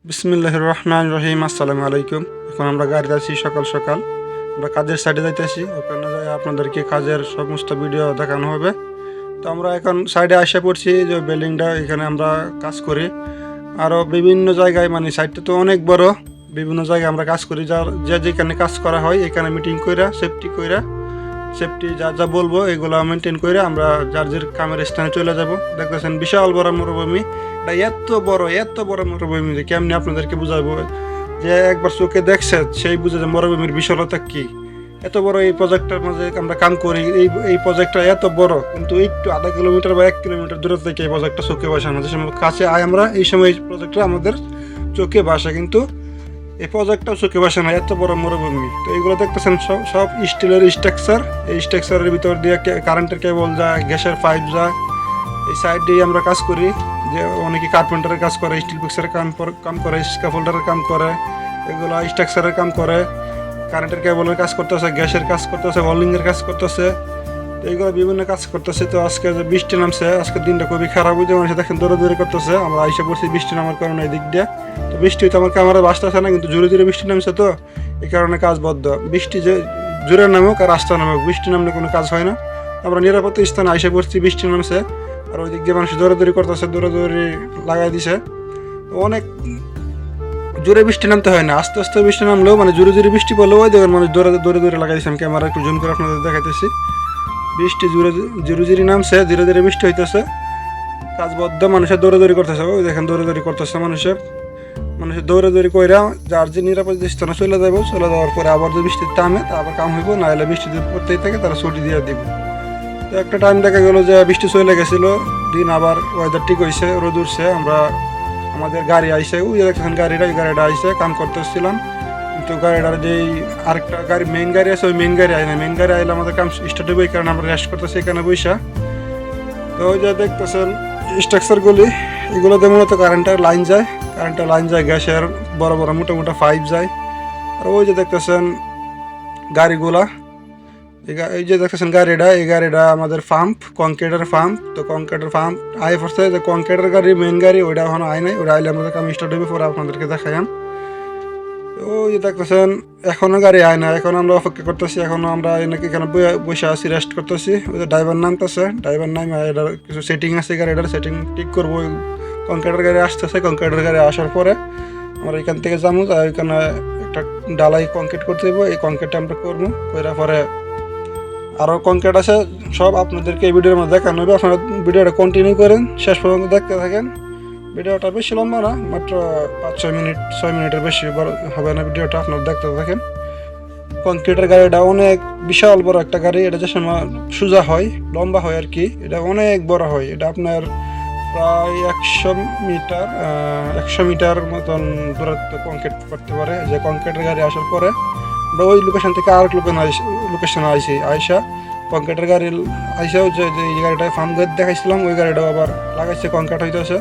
বিসমিল্লাহির রহমানির রহিম। আসসালামু আলাইকুম। এখন আমরা গাড়িতে আছি, সকাল সকাল আমরা কাজের সাইডে যাইতেছি। ওখানে যাই আপনাদেরকে কাজের সমস্ত ভিডিও দেখানো হবে। তো আমরা এখন সাইডে আসে পড়ছি, যে বিল্ডিংটা এখানে আমরা কাজ করি। আরও বিভিন্ন জায়গায়, মানে সাইডটা তো অনেক বড়, বিভিন্ন জায়গায় আমরা কাজ করি। যার যেখানে কাজ করা হয় এখানে মিটিং কইরা সেফটি যা যা বলবো এগুলো মেনটেন করে আমরা যার যার কামের স্থানে চলে যাব। দেখতেছেন বিশাল বড় মরুভূমি। এটা এত বড় মরুভূমি যে কেমনি আপনাদেরকে বুঝাবো, যে একবার চোখে দেখছে সেই বুঝে যে মরুভূমির বিশালতা কি। এত বড় এই প্রজেক্টটার মাঝে আমরা কাম করি। এই প্রজেক্টটা এত বড়, কিন্তু একটু আধা কিলোমিটার বা 1 কিলোমিটার দূরে থেকে এই প্রজেক্টটা চোখে বসে না। যে সময় কাছে আয় আমরা, এই সময় এই প্রজেক্টটা আমাদের চোখে বাসে, কিন্তু এই প্রজেক্টটাও চোখে বাসে না, এত বড় মরুভূমি। তো এইগুলো দেখতেছেন সব স্টিলের স্ট্রাকচার। এই স্ট্রাকচারের ভিতর দিয়ে কারেন্টের কেবল যায়, গ্যাসের পাইপ যায়। এই সাইড দিয়ে আমরা কাজ করি। যে অনেকে কার্পেন্টারের কাজ করে, স্টিল পিক্সারের কাম করে, স্ক্যাফোল্ডারের কাম করে, এগুলো স্ট্রাকচারের কাম করে, কারেন্টের কেবলের কাজ করতেছে, গ্যাসের কাজ করতেছে, ওয়েল্ডিংয়ের কাজ করতেছে। তো এইগুলো বিভিন্ন কাজ করতেছে। তো আজকে যে বৃষ্টি নামছে, আজকের দিনটা খুবই খারাপ। বুঝতে মানুষ দেখেন দৌড়াদৌড়ি করতেছে। আমরা আইসা পড়ছি বৃষ্টি নামার কারণে এই দিক দিয়ে। তো বৃষ্টি হয়তো আমার ক্যামেরা বাঁচতেছে না, কিন্তু জোরে জোরে বৃষ্টি নামছে, তো এই কারণে কাজ বদ্ধ। বৃষ্টি যে জোরে নামুক আর রাস্তা নামুক, বৃষ্টি নামলে কোনো কাজ হয় না। আমরা নিরাপদ স্থানে আইসা পড়ছি, বৃষ্টি নামছে। আর ওই দিক দিয়ে মানুষ দৌড়াদৌড়ি করতেছে, দৌড়াদৌড়ি লাগাই দিছে। অনেক জোরে বৃষ্টি নামতে হয় না, আস্তে আস্তে বৃষ্টি নামলেও, মানে জোরে জোরে বৃষ্টি পড়লেও ওই দেখেন মানুষ দৌড়ে দৌড়ে দৌড়ে লাগাই দিচ্ছে। আমি ক্যামেরা একটু জুম করে আপনাদের দেখাইতেছি। বৃষ্টি জোরে জোরে নামছে, ধীরে ধীরে বৃষ্টি হইতেছে, কাজ বদ্ধ। মানুষের দৌড়াদৌড়ি করতেছে, ওই দেখেন দৌড়াদৌড়ি করতেছে মানুষের দৌড়াদৌড়ি কইরা যার যে নিরাপদ স্থানে চলে যাবো। চলে যাওয়ার পরে আবার যদি বৃষ্টি থামে তা আবার কাম হইব, না হলে বৃষ্টি যদি পড়তেই থাকে তারা ছুটি দিয়ে দিব। তো একটা টাইম দেখা গেলো যে বৃষ্টি চলে গেছিলো, দিন আবার ওয়েদার ঠিক হয়েছে, রোদ উঠছে। আমরা আমাদের গাড়ি আইসে, ওই দেখছেন গাড়িটা আইসে, কাম করতেছিলাম। কিন্তু গাড়িটার যেই আরেকটা গাড়ি, মেইন গাড়ি আছে, ওই মেইন গাড়ি আয় না। মেইন গাড়ি আইলে আমাদের কাম স্টার্ট হবে, এই কারণে আমরা রেস্ট করতেছি এখানে বৈশা। তো ওই যে দেখতেছেন স্ট্রাকচারগুলি, এগুলোতে মূলত কারেন্টের লাইন যায়, গ্যাসের বড় বড় মোটা মোটা পাইপ যায়। আর ওই যে দেখতেছেন গাড়িগুলা, এই যে দেখতেছেন এই গাড়িটা আমাদের কংক্রিটের পাম্প। তো কংক্রিটের পাম্প আয় পড়ছে, যে কংক্রিটের গাড়ি মেইন গাড়ি ওইটা এখনো আয় নাই। ওটা আইলে আমাদের কাম স্টার্ট হবে, পরে আপনাদেরকে দেখাইম। ওই যে দেখতেছেন এখনো গাড়ি আয় না, এখন আমরা অপেক্ষা করতেছি। এখনো আমরা এখানে বসে আছি, রেস্ট করতেছি। ওই যে ড্রাইভার নামতেছে, ড্রাইভার নামে এটার কিছু সেটিং আছে, গাড়িটার সেটিং ঠিক করবো। কংক্রিটের গাড়ি আসতেছে, কংক্রিটের গাড়ি আসার পরে আমরা এখান থেকে যাবো, ওইখানে একটা ডালাই কংক্রিট করতে দেবো। এই কংক্রিটটা আমরা করবো, করার পরে আরও কংক্রিট আছে, সব আপনাদেরকে এই ভিডিওর মধ্যে দেখানো হবে। আপনারা ভিডিওটা কন্টিনিউ করেন, শেষ পর্যন্ত দেখতে থাকেন। ভিডিওটা বেশি লম্বা না, মাত্র 5-6 মিনিটের বেশি বড় হবে না ভিডিওটা, আপনারা দেখতে থাকেন। কংক্রিটের গাড়িটা অনেক বিশাল বড় একটা গাড়ি। এটা যে সময় সোজা হয়, লম্বা হয় আর কি, এটা অনেক বড় হয়। এটা আপনার প্রায় 100 মিটার মতন দূরত্ব কংক্রিট করতে পারে। যে কংক্রিটের গাড়ি আসার পরে আমরা ওই লোকেশন থেকে আরেক লোকেশনে আইসা কংক্রিটের গাড়ি আইসাও, যে এই গাড়িটা ফার্ম গেট দেখাইছিলাম, ওই গাড়িটাও আবার লাগাইছে, কংক্রিট হইতেছে।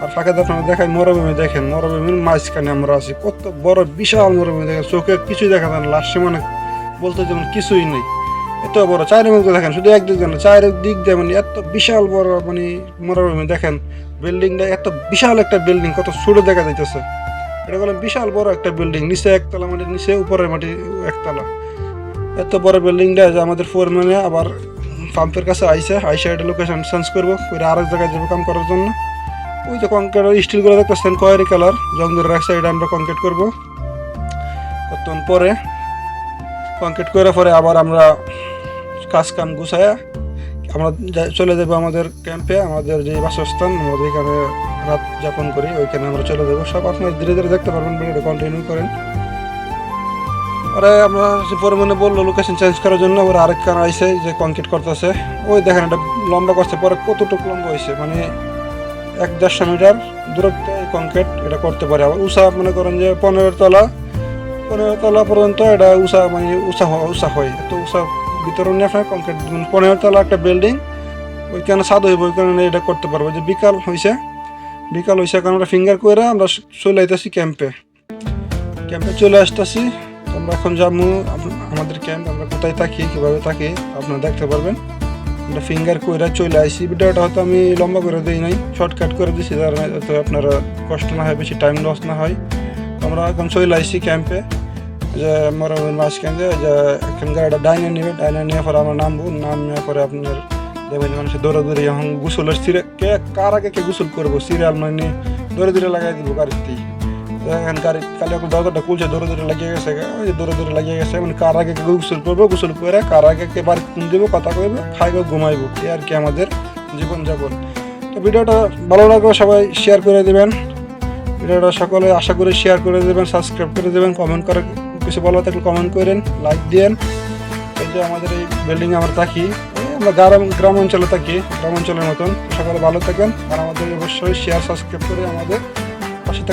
আর ফাঁকে আপনারা দেখাই মরুভূমি, দেখেন মরুভূমির মাঝখানে আমরা আছি। কত বড় বিশাল মরুভূমি, দেখেন চোখে কিছুই দেখা যায় না, লাস্টে মানে বলতে যেমন কিছুই নেই। এত বড় চারিদিকে দেখেন, শুধু একদিক না, চারিদিক দিয়ে মানে এত বিশাল বড় মানে মরুভূমি। দেখেন বিল্ডিংটা, এত বিশাল একটা বিল্ডিং, কত ছোট দেখা যাইতেছে। এটা বললাম বিশাল বড় একটা বিল্ডিং, নিচে একতলা মাটির নিচে, উপরের মাটি একতলা। এত বড় বিল্ডিংটা যে আমাদের ফোরম্যানে আবার পাম্পের কাছে আইসা এটা লোকেশন চেঞ্জ করবো, করে আরেক জায়গায় যাবো কাম করার জন্য। ওই যে কংক্রিট স্টিলগুলো দেখতেছেন খয়েরি কালার জং ধরে রাখছে, এটা আমরা কংক্রিট করবো কতক্ষণ পরে। কংক্রিট করার পরে আবার আমরা কাম গুছায় আমরা চলে যাবো আমাদের ক্যাম্পে, আমাদের যে বাসস্থান, আমরা যেখানে রাত যাপন করি, ওইখানে আমরা চলে যাবো। সব আপনারা ধীরে ধীরে দেখতে পারবেন, ভিডিওটা কন্টিনিউ করেন। পরে আমরা যে পরিমাণে বললো লোকেশন চেঞ্জ করার জন্য, ওরা আরেক কান আইসে যে কংক্রিট করতেছে। ওই দেখেন এটা লম্বা করছে, পরে কতটুকু লম্বা হয়েছে, মানে 1-1.5 মিটার দূরত্বে এই কংক্রিট এটা করতে পারে। আবার উষা মনে করেন যে 15 তলা পর্যন্ত এটা উষা হয়। এত উষা ভিতরে নিয়ে আপনার কংক্রিট 15 তলা একটা বিল্ডিং, ওইখানে ছাদ হইব, ওই কারণে এটা করতে পারবো। যে বিকাল হয়েছে কারণ আমরা ফিঙ্গার করে আমরা চলে আইতেছি ক্যাম্পে চলে আসতেছি। আমরা এখন যাবো আমাদের ক্যাম্প, আমরা কোথায় থাকি, কীভাবে থাকি আপনারা দেখতে পারবেন। আমরা ফিঙ্গার করে চলে আসি। ভিডিওটা হয়তো আমি লম্বা করে দিই নাই, শর্টকাট করে দিচ্ছি, যার তো আপনারা কষ্ট না হয়, বেশি টাইম লস না হয়। আমরা এখন চলে আসছি ক্যাম্পে, যে মরমের মাঝখানে যে এখন গাড়িটা ডাইনে নেবে, ডাইনে নেওয়ার পরে আমরা নামবো, নেওয়ার পরে আপনার দেখবেন মানুষের দৌড়াদৌড়ি এখন গোসলের সিরে কে কার আগে কে গোসল করবো সিরিয়াল মানে দৌড়ে লাগাই দিব গাড়িতেই। এখন গাড়ি কালে এখন দরজাটা খুলছে, দৌড়ে লাগিয়ে গেছে, ওই যে দৌড়ে লাগিয়ে গেছে, মানে কার আগে কে গোসল করবো, গোসল করে কার আগে কে বাড়ি ফোন দেবো, কথা কইবো, খাইবো, ঘুমাইবো, এই আর কি আমাদের জীবনযাপন। তো ভিডিওটা ভালো লাগলে সবাই শেয়ার করে দেবেন, ভিডিওটা সকলে আশা করি শেয়ার করে দেবেন, সাবস্ক্রাইব করে দেবেন, কমেন্ট করে কিছু ভালো থাকলে কমেন্ট করেন, লাইক দিয়েন। এই যে আমাদের এই বিল্ডিং আমরা থাকি, আমরা গ্রাম অঞ্চলে থাকি, গ্রাম অঞ্চলের মতন। সকলে ভালো থাকেন আর আমাদের অবশ্যই শেয়ার সাবস্ক্রাইব করে আমাদের পাশে